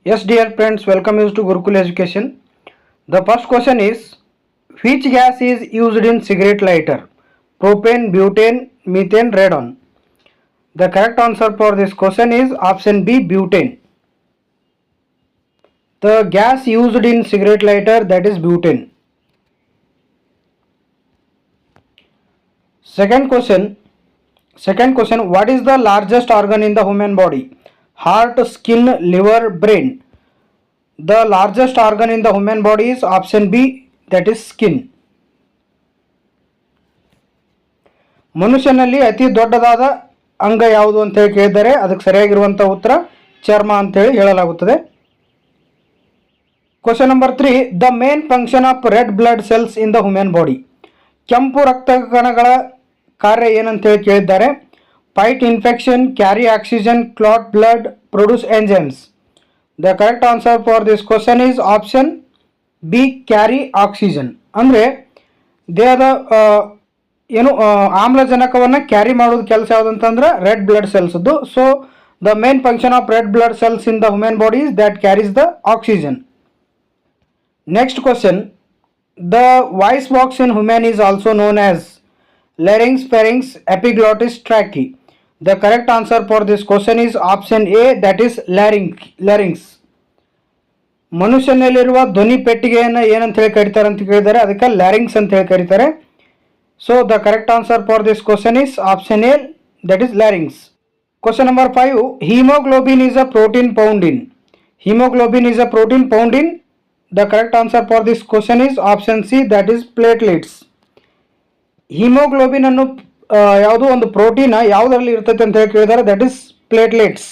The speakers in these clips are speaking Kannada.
Yes, dear friends, welcome you to Gurukul Education. The first question is, which gas is used in cigarette lighter? Propane, butane, methane, radon. The correct answer for this question is option B, butane. The gas used in cigarette lighter, that is butane. Second question, what is the largest organ in the human body? Heart, skin, liver, brain. The largest organ in the human body is option B, that is skin. ಮನುಷ್ಯನಲ್ಲಿ ಅತಿ ದೊಡ್ಡದಾದ ಅಂಗ ಯಾವುದು ಅಂತ ಹೇಳಿ ಕೇಳಿದರೆ ಅದಕ್ಕೆ ಸರಿಯಾಗಿರುವಂಥ ಉತ್ತರ ಚರ್ಮ ಅಂತ ಹೇಳಿ ಹೇಳಲಾಗುತ್ತದೆ. Question number 3, the main function of red blood cells in the human body. ಕೆಂಪು ರಕ್ತ ಕಣಗಳ ಕಾರ್ಯ ಏನಂತ ಹೇಳಿ ಕೇಳಿದ್ದಾರೆ. Fight infection, carry oxygen, clot blood, produce enzymes. The correct answer for this question is option B, carry oxygen. ಅಂದರೆ ದೇಹದ ಏನು ಆಮ್ಲಜನಕವನ್ನು ಕ್ಯಾರಿ ಮಾಡೋದು ಕೆಲಸ ಯಾವುದಂತಂದ್ರೆ ರೆಡ್ ಬ್ಲಡ್ ಸೆಲ್ಸ್ದು. So the main function of red blood cells in the human body is that carries the oxygen. Next question, the voice box in human is also known as larynx, pharynx, epiglottis, trachea. The correct answer for this question is option A, that is larynx. ಮನುಷ್ಯನಲ್ಲಿರುವ ಧ್ವನಿ ಪೆಟ್ಟಿಗೆಯನ್ನು ಏನಂತ ಹೇಳಿ ಕರೀತಾರೆ ಅಂತ ಕೇಳಿದ್ದಾರೆ, ಅದಕ್ಕೆ ಲ್ಯಾರಿಂಗ್ಸ್ ಅಂತ ಹೇಳಿ ಕರೀತಾರೆ. So the correct answer for this question is option A, that is larynx. Question number 5, hemoglobin is a protein found in. Hemoglobin is a protein found in. The correct answer for this question is option C, that is platelets. Hemoglobin ಅನ್ನು ಯಾವುದೋ ಒಂದು ಪ್ರೋಟೀನ್ ಯಾವುದರಲ್ಲಿ ಇರ್ತೈತೆ ಅಂತ ಹೇಳಿ ಕೇಳಿದ್ದಾರೆ, ದಟ್ ಇಸ್ ಪ್ಲೇಟ್ಲೆಟ್ಸ್,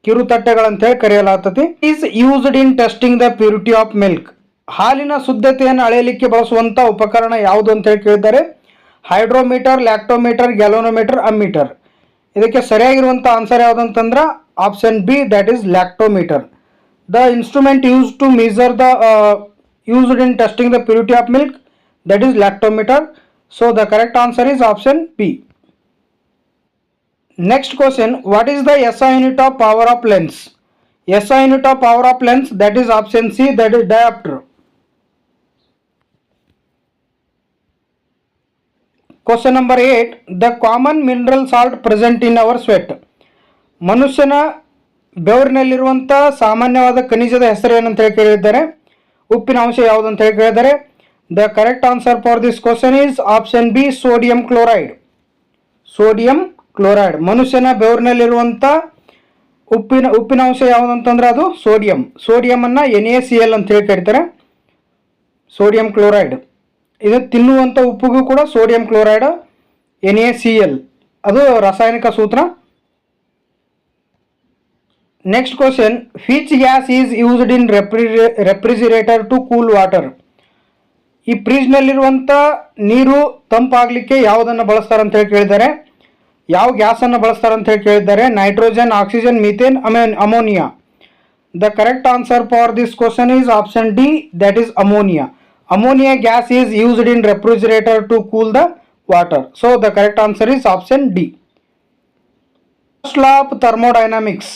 ಕಿರುತಟ್ಟೆಗಳಂತ ಹೇಳಿ ಕರೆಯಲಾಗ್ತದೆ. Is used in testing the purity of milk. ಹಾಲಿನ ಶುದ್ಧತೆಯನ್ನು ಅಳೆಯಲಿಕ್ಕೆ ಬಳಸುವಂಥ ಉಪಕರಣ ಯಾವುದು ಅಂತ ಹೇಳಿ ಕೇಳಿದ್ದಾರೆ. Hydrometer, lactometer, galvanometer, ammeter. ಇದಕ್ಕೆ ಸರಿಯಾಗಿರುವಂಥ ಆನ್ಸರ್ ಯಾವುದಂತಂದ್ರೆ option B, that is lactometer. The instrument use to measure the used in testing the purity of milk, that is lactometer. So the correct answer is option B. Next question, what is the SI unit of power of lens? SI unit of power of lens, that is option C, that is dioptre. Question number 8, the common mineral salt present in our sweat. ಮನುಷ್ಯನ ಬೆವರಿನಲ್ಲಿರುವಂಥ ಸಾಮಾನ್ಯವಾದ ಖನಿಜದ ಹೆಸರು ಏನಂತ ಹೇಳಿ ಕೇಳಿದ್ದಾರೆ, ಉಪ್ಪಿನ ಅಂಶ ಯಾವುದು ಅಂತ ಹೇಳಿ ಕೇಳಿದ್ದಾರೆ. The correct answer for this question is option B, sodium chloride. Sodium chloride ಮನುಷ್ಯನ ಬೆವರಿನಲ್ಲಿರುವಂಥ ಉಪ್ಪಿನ ಅಂಶ ಯಾವುದಂತಂದ್ರೆ ಅದು ಸೋಡಿಯಂ. ಸೋಡಿಯಮನ್ನು NaCl ಅಂತ ಹೇಳಿ ಕರೀತಾರೆ, ಸೋಡಿಯಂ ಕ್ಲೋರೈಡ್. ಇದು ತಿನ್ನುವಂಥ ಉಪ್ಪಿಗೂ ಕೂಡ ಸೋಡಿಯಂ ಕ್ಲೋರೈಡ್, NaCl, ಅದು ರಾಸಾಯನಿಕ ಸೂತ್ರ. Next question, which gas is used in refrigerator to cool water. ಈ ಫ್ರಿಜ್ನಲ್ಲಿರುವಂಥ ನೀರು ತಂಪಾಗಲಿಕ್ಕೆ ಯಾವುದನ್ನು ಬಳಸ್ತಾರೆ ಅಂತ ಹೇಳಿ ಕೇಳಿದ್ದಾರೆ, ಯಾವ ಗ್ಯಾಸನ್ನು ಬಳಸ್ತಾರೆ ಅಂತ ಹೇಳಿ ಕೇಳಿದ್ದಾರೆ. Nitrogen, oxygen, methane, ammonia. The correct answer for this question is option D, that is ammonia. Ammonia gas is used in refrigerator to cool the water. So the correct answer is option D. First law of thermodynamics.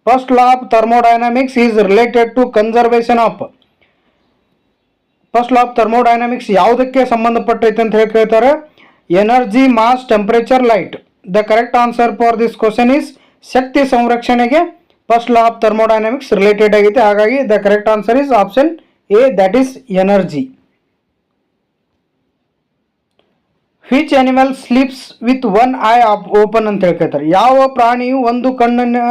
First law of thermodynamics is related to conservation of. First law of thermodynamics ಯಾವುದಕ್ಕೆ ಸಂಬಂಧಪಟ್ಟೈತೆ ಅಂತ ಹೇಳಿ ಕೇಳ್ತಾರೆ, energy, mass, temperature, light. The correct answer for this question is ಶಕ್ತಿ ಸಂರಕ್ಷಣೆಗೆ first law of thermodynamics related ಆಗೈತೆ. ಹಾಗಾಗಿ the correct answer is option A, that is energy. Which animal sleeps with one eye open ಅಂತ ಹೇಳ್ತಾರೆ. ಯಾವ ಪ್ರಾಣಿಯು ಒಂದು ಕಣ್ಣನ್ನು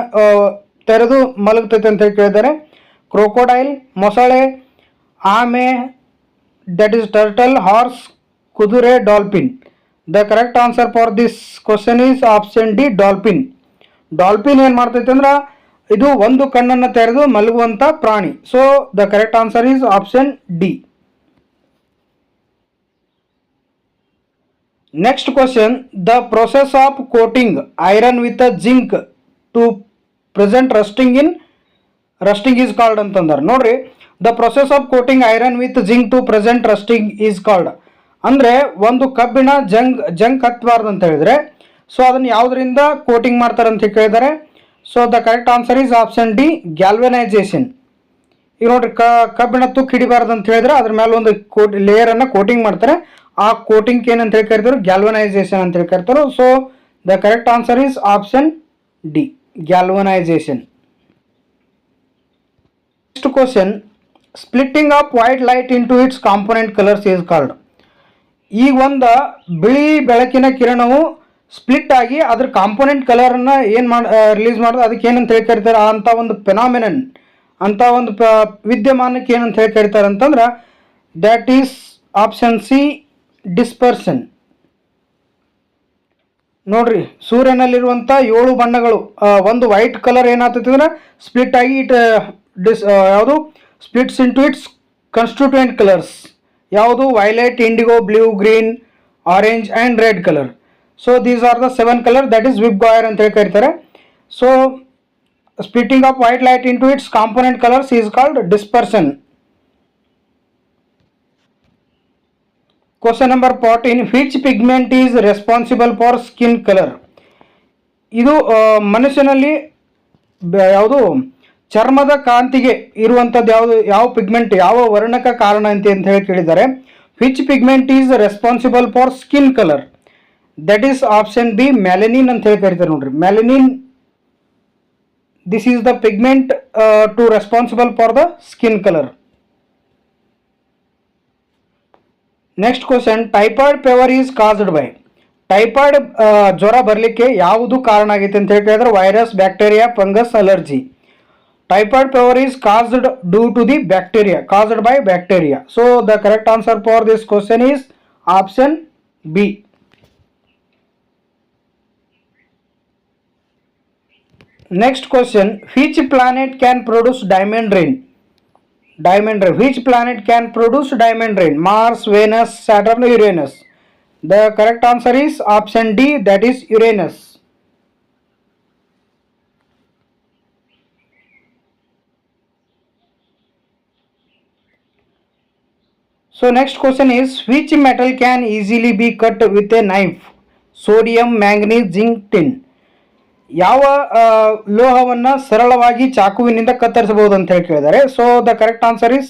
ತೆರೆದು ಮಲಗ್ತೈತೆ ಅಂತ ಹೇಳಿ ಕೇಳಿದ್ದಾರೆ. ಕ್ರೊಕೊಡೈಲ್, ಮೊಸಳೆ, ಆಮೆ, ದಟ್ ಈಸ್ ಟರ್ಟಲ್, ಹಾರ್ಸ್, ಕುದುರೆ, dolphin. The correct answer for this question is option D, dolphin. Dolphin ಏನು ಮಾಡ್ತೈತೆ ಅಂದ್ರೆ ಇದು ಒಂದು ಕಣ್ಣನ್ನು ತೆರೆದು ಮಲಗುವಂಥ ಪ್ರಾಣಿ. So the correct answer is option D. Next question, the process of coating iron with zinc to present rusting is called ಅಂತಂದ್ರೆ. ನೋಡ್ರಿ, the process of coating iron with zinc to present rusting is called. ಅಂದರೆ ಒಂದು ಕಬ್ಬಿಣ ಜಂಗ್ ಹತ್ತಬಾರ್ದು ಅಂತ ಹೇಳಿದ್ರೆ, ಸೊ ಅದನ್ನು ಯಾವುದರಿಂದ ಕೋಟಿಂಗ್ ಮಾಡ್ತಾರೆ ಅಂತ ಕೇಳಿದ್ದಾರೆ. So the correct answer is option D galvanisation. ಈಗ ನೋಡ್ರಿ ಕಬ್ಬಿಣ ತುಕ್ಕು ಹಿಡಿಬಾರ್ದು ಅಂತ ಹೇಳಿದ್ರೆ ಅದ್ರ ಮೇಲೆ ಒಂದು ಲೇಯರನ್ನು ಕೋಟಿಂಗ್ ಮಾಡ್ತಾರೆ. ಆ ಕೋಟಿಂಗ್ ಏನಂತ ಹೇಳಿ ಕರಿತಾರೆ? ಗ್ಯಾಲ್ವನೈಸೇಷನ್ ಅಂತ ಹೇಳಿ ಕರಿತಾರೆ. So the correct answer is option D galvanisation. Next question, splitting of white light into its component colours is called. ಈಗ ಒಂದು ಬಿಳಿ ಬೆಳಕಿನ ಕಿರಣವು ಸ್ಪ್ಲಿಟ್ ಆಗಿ ಅದ್ರ ಕಾಂಪೊನೆಂಟ್ ಕಲರನ್ನು ರಿಲೀಸ್ ಮಾಡೋದು, ಅದಕ್ಕೆ ಏನಂತ ಹೇಳಿ ಕರಿತಾರೆ? ಅಂಥ ಒಂದು ಫೆನಾಮಿನನ್, ಅಂಥ ಒಂದು ವಿದ್ಯಮಾನಕ್ಕೆ ಏನಂತ ಹೇಳಿ ಕರಿತಾರೆ ಅಂತಂದ್ರೆ that is option C dispersion. ನೋಡ್ರಿ, ಸೂರ್ಯನಲ್ಲಿರುವಂಥ 7 ಬಣ್ಣಗಳು ಒಂದು ವೈಟ್ ಕಲರ್ ಏನಾಗ್ತೈತಿ ಅಂದ್ರೆ ಸ್ಪ್ಲಿಟ್ ಆಗಿ ಯಾವುದು splits into its constituent colours. ಯಾವುದು? Violet, indigo, blue, green, orange and red colour. So these are the 7 colour, that is VIBGYOR ಅಂತ ಹೇಳಿ ಕರೀತಾರೆ. So splitting of white light into its component colours is called dispersion. Question number 14, which pigment is responsible for skin colour. ಇದು ಮನುಷ್ಯನಲ್ಲಿ ಯಾವುದು ಚರ್ಮದ ಕಾಂತಿಗೆ ಇರುವಂಥದ್ದು ಯಾವ ಪಿಗ್ಮೆಂಟ್, ಯಾವ ವರ್ಣಕ ಕಾರಣ ಅಂತ ಹೇಳಿ ಕೇಳಿದ್ದಾರೆ. Which pigment is responsible for skin colour? That is option B melanin ಅಂತ ಹೇಳಿ ಕರೀತಾರೆ. ನೋಡ್ರಿ, melanin, this is the pigment to responsible for the skin colour. Next question, typhoid fever is caused by. Typhoid ಜ್ವರ ಬರಲಿಕ್ಕೆ ಯಾವುದು ಕಾರಣ ಆಗೈತೆ ಅಂತ ಹೇಳಿ ಕೇಳಿದ್ರೆ virus, bacteria, fungus, allergy. Typhoid fever is caused due to the bacteria, caused by bacteria. So the correct answer for this question is option B. Next question, which planet can produce diamond rain? Diamond rain. Which planet can produce diamond rain? Mars, Venus, Saturn, Uranus. The correct answer is option D, that is Uranus. So next question is, which metal can easily be cut with a knife? Sodium, manganese, zinc, tin. ಯಾವ ಲೋಹವನ್ನು ಸರಳವಾಗಿ ಚಾಕುವಿನಿಂದ ಕತ್ತರಿಸಬಹುದು ಅಂತ ಹೇಳಿ ಕೇಳಿದ್ದಾರೆ. So the correct answer is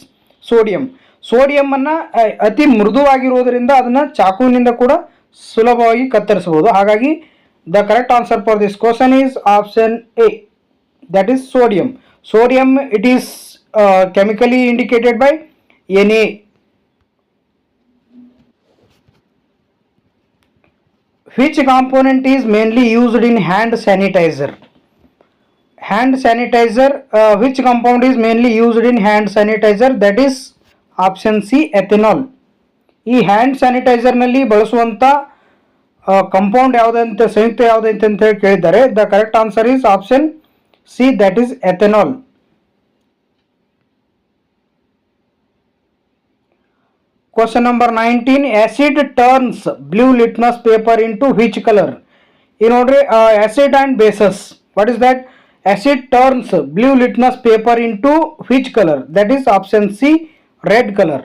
sodium. ಸೋಡಿಯಮ್ಮನ್ನು ಅತಿ ಮೃದುವಾಗಿರುವುದರಿಂದ ಅದನ್ನು ಚಾಕುವಿನಿಂದ ಕೂಡ ಸುಲಭವಾಗಿ ಕತ್ತರಿಸಬಹುದು. ಹಾಗಾಗಿ the correct answer for this question is option A, that is sodium. Sodium, it is chemically indicated by Na. Which component is mainly used in hand sanitizer? Hand sanitizer, which compound is mainly used in hand sanitizer? That is option C, ethanol. ಈ ಹ್ಯಾಂಡ್ ಸ್ಯಾನಿಟೈಸರ್ನಲ್ಲಿ ಬಳಸುವಂಥ ಕಂಪೌಂಡ್ ಯಾವುದಂತ, ಸಂಯುಕ್ತ ಯಾವುದಂತ ಹೇಳಿ ಕೇಳಿದ್ದಾರೆ. The correct answer is option C, that is ethanol. Question number 19, acid turns blue litmus paper into which color? You know, acid and bases. What is that? Acid turns blue litmus paper into which color? That is option C, red color.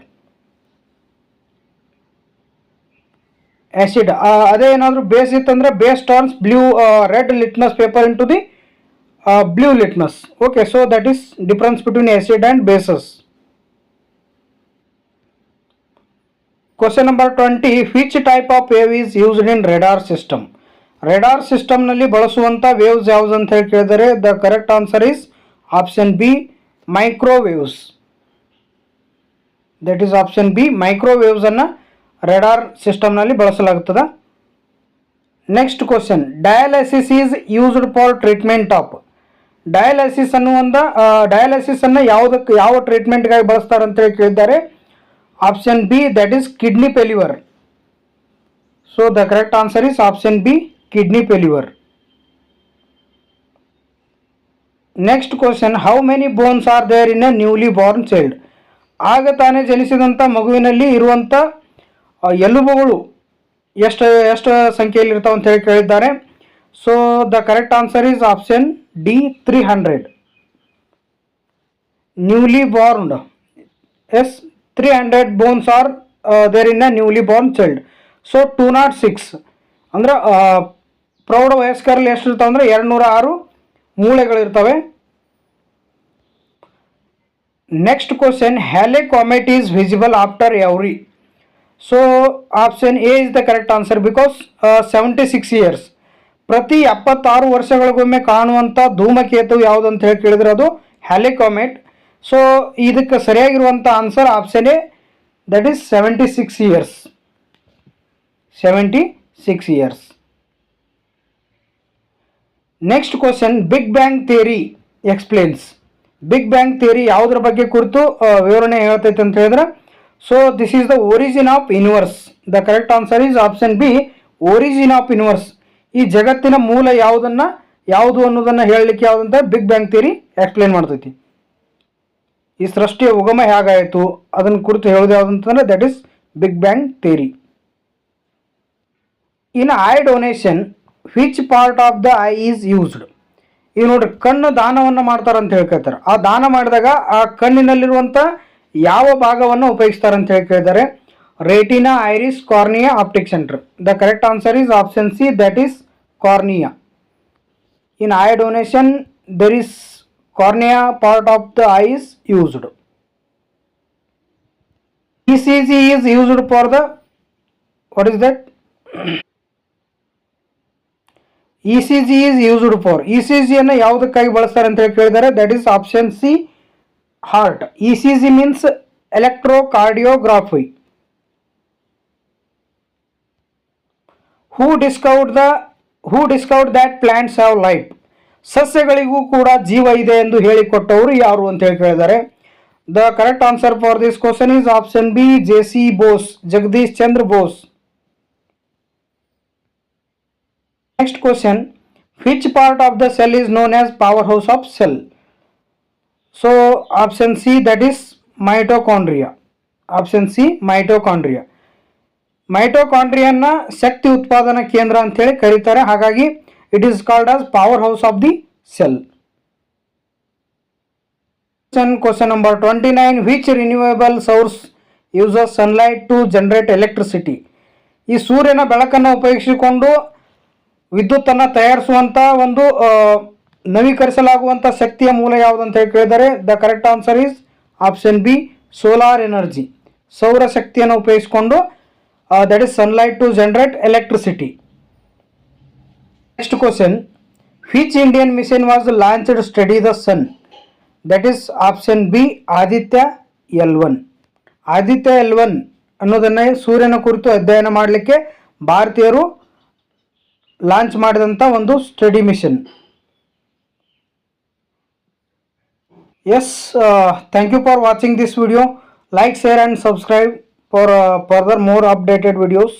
Acid, ಅದೇ ಏನಾದರೂ ಬೇಸ್ ಇತ್ತಂದ್ರೆ base turns blue red litmus paper into the blue litmus. Okay, so that is difference between acid and basis. Question number 20, which type of wave is used in radar system? Radar ಸಿಸ್ಟಮ್ನಲ್ಲಿ ಬಳಸುವಂಥ ವೇವ್ಸ್ ಯಾವುದು ಅಂತ ಹೇಳಿ ಕೇಳಿದರೆ the correct answer is option B, microwaves. That is option B, ಮೈಕ್ರೋವೇವ್ಸನ್ನು ರೆಡಾರ್ ಸಿಸ್ಟಮ್ನಲ್ಲಿ ಬಳಸಲಾಗುತ್ತದೆ. Next question, dialysis is used for treatment of. Dialysis ಡಯಾಲಿಸಿಸನ್ನು ಯಾವ ಟ್ರೀಟ್ಮೆಂಟ್ಗಾಗಿ ಬಳಸ್ತಾರೆ ಅಂತ ಹೇಳಿ ಕೇಳಿದ್ದಾರೆ. Option B, that is kidney failure. So the correct answer is option B, kidney failure. Next question, how many bones are there in a newly born child? ಆಗ ತಾನೇ ಜನಿಸಿದಂಥ ಮಗುವಿನಲ್ಲಿ ಇರುವಂಥ ಎಲುಬುಗಳು ಎಷ್ಟು ಸಂಖ್ಯೆಯಲ್ಲಿ ಇರ್ತಾವೆ ಅಂತ ಹೇಳಿ ಕೇಳಿದ್ದಾರೆ. So the correct answer is option D, 300. Newly born, yes, 300 bones are there in a newly born child. So 206 ಅಂದ್ರೆ ಪ್ರೌಢ ವಯಸ್ಕರಲ್ಲಿ ಎಷ್ಟು ಇರ್ತಾವೆ ಅಂದರೆ 206 ಮೂಳೆಗಳಿರ್ತವೆ. Next question, Halley comet is visible after every. So option A is the correct answer because 76 years. ಪ್ರತಿ 76 ವರ್ಷಗಳಿಗೊಮ್ಮೆ ಕಾಣುವಂಥ ಧೂಮಕೇತು ಯಾವುದು ಅಂತ ಹೇಳಿ ಕೇಳಿದ್ರೆ ಅದು ಹ್ಯಾಲೆ ಕಾಮೆಟ್. ಸೊ ಇದಕ್ಕೆ ಸರಿಯಾಗಿರುವಂಥ answer option A, that is 76 years. 76 years. Next question, big bang theory explains. Big bang theory ಯಾವುದ್ರ ಬಗ್ಗೆ ಕುರಿತು ವಿವರಣೆ ಹೇಳ್ತೈತೆ ಅಂತ ಹೇಳಿದ್ರೆ, so this is the origin of universe. The correct answer is option B, origin of universe. ಈ ಜಗತ್ತಿನ ಮೂಲ ಯಾವುದು ಅನ್ನೋದನ್ನು ಹೇಳಲಿಕ್ಕೆ ಯಾವುದಂತ ಬಿಗ್ ಬ್ಯಾಂಗ್ ಥಿಯರಿ ಎಕ್ಸ್ಪ್ಲೇನ್ ಮಾಡ್ತೈತಿ. ಈ ಸೃಷ್ಟಿಯ ಉಗಮ ಹೇಗಾಯಿತು ಅದನ್ನು ಕುರಿತು ಹೇಳೋದು ಯಾವುದಂತಂದ್ರೆ that is big bang theory. In eye donation which part of the eye is used. ಈಗ ನೋಡ್ರಿ, ಕಣ್ಣು ದಾನವನ್ನು ಮಾಡ್ತಾರೆ ಅಂತ ಹೇಳ್ತಾರೆ. ಆ ದಾನ ಮಾಡಿದಾಗ ಆ ಕಣ್ಣಿನಲ್ಲಿರುವಂಥ ಯಾವ ಭಾಗವನ್ನು ಉಪಯೋಗಿಸ್ತಾರೆ ಅಂತ ಕೇಳಿದ್ದಾರೆ. Retina, iris, cornea, optic centre. The correct answer is option C, that is cornea. In eye donation there is cornea part of the eye is used. ECG is used for the, what is that? ECG is used for, ECG ಅನ್ನು ಯಾವುದಕ್ಕಾಗಿ ಬಳಸ್ತಾರೆ ಅಂತ ಕೇಳಿದ್ದಾರೆ. That is option C, heart. ECG means electrocardiography. Who discovered that plants have life. ಸಸ್ಯಗಳಿಗೂ ಕೂಡ ಜೀವ ಇದೆ ಎಂದು ಹೇಳಿಕೊಟ್ಟವರು ಯಾರು ಅಂತ ಹೇಳಿ ಕೇಳಿದ್ದಾರೆ. The correct answer for this question is option B, JC Bose, Jagadish Chandra Bose. Next question, which part of the cell is known as power house of cell. So option C, that is mitochondria. Option C, mitochondria. ಮೈಟೋಕಾಂಡ್ರಿಯನ್ನ ಶಕ್ತಿ ಉತ್ಪಾದನಾ ಕೇಂದ್ರ ಅಂತೇಳಿ ಕರೀತಾರೆ. ಹಾಗಾಗಿ it is called as power house of the cell. Question number 29, which renewable source uses sunlight to generate electricity. ಈ ಸೂರ್ಯನ ಬೆಳಕನ್ನು ಉಪಯೋಗಿಸಿಕೊಂಡು ವಿದ್ಯುತ್ತನ್ನು ತಯಾರಿಸುವಂಥ ಒಂದು ನವೀಕರಿಸಲಾಗುವಂಥ ಶಕ್ತಿಯ ಮೂಲ ಯಾವುದು ಅಂತ ಹೇಳಿ ಕೇಳಿದರೆ. The correct answer is option B, solar energy. ಸೌರ ಶಕ್ತಿಯನ್ನು ಉಪಯೋಗಿಸಿಕೊಂಡು that is sunlight to generate electricity. Next question, which Indian mission was launched to study the sun. That is option B, Aditya L1. Aditya L1 ಅನ್ನೋದನ್ನೇ ಸೂರ್ಯನ ಕುರಿತು ಅಧ್ಯಯನ ಮಾಡಲಿಕ್ಕೆ ಭಾರತೀಯರು ಲಾಂಚ್ ಮಾಡಿದಂಥ ಒಂದು study mission. Yes, thank you for watching this video. Like, share and subscribe for further more updated videos.